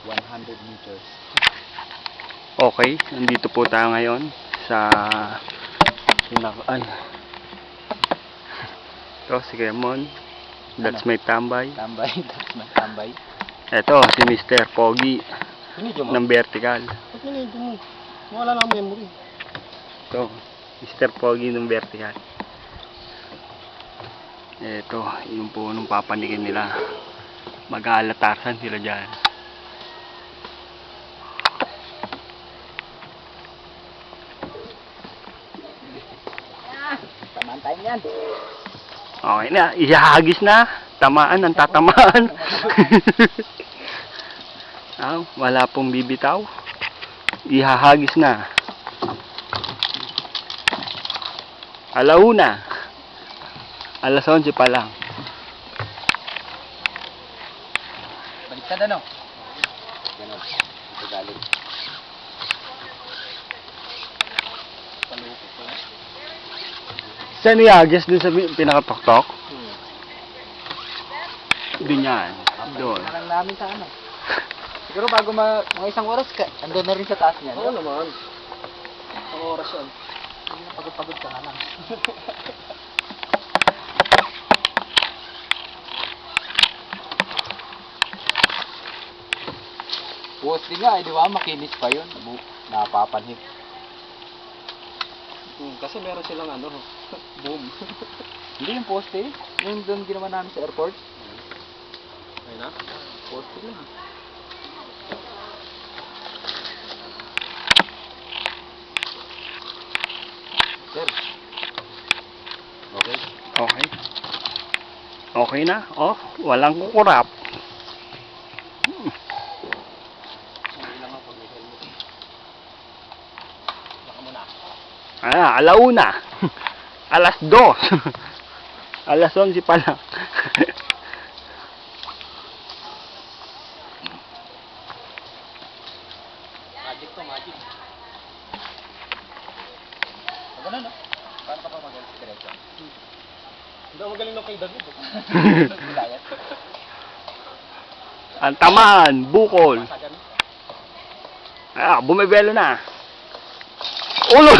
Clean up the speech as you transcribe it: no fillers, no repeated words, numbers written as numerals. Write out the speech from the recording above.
100 meters. Okay, nandito po tayo ngayon sa ito si Kemon. That's my tambay. Tambay, that's my tambay. Ito si Mr. Pogi Pinidyo mo? ng vertical. Ba't pinidyo mo? Wala lang memory. Ito, Mr. Pogi ng vertical. Ito, yung po nung papanikin nila. Mag-aalatarsan sila dyan. Tamaan tayo yan. Okay na, ihahagis na. Tamaan ang tatamaan. Wala pong bibitaw. Ihahagis na. Alauna. Alas 11 pa lang. Baliktad ano? Ganon. Ito galing. Palukot ko lang. Saan ihagis? Dun sa pinakatoktok? Dun yan. Doon. Parang namin sa ano. Siguro bago mga isang oras ka, andun na rin sa taas niyan. Oo naman. Isang oras yun. Pagod-pagod ka na lang. Poste nga, di ba? Makinis pa yun. Napapanhip. Kasi meron silang ano, boom. Hindi yung poste. Yung doon ginawa namin sa airport. Ayun na? Poste lang. Sir. Okay. Okay. Okay na. Oh, walang kukurap. Alauna. Alas 2. Alas 11 pa lang. Magic to, magic. Ganun, no? Paano ka pa magaling sa diretso? Hindi ako magaling nung kay David. Bilayat. Ang tamaan, bukol. Bumibelo na. Ulo.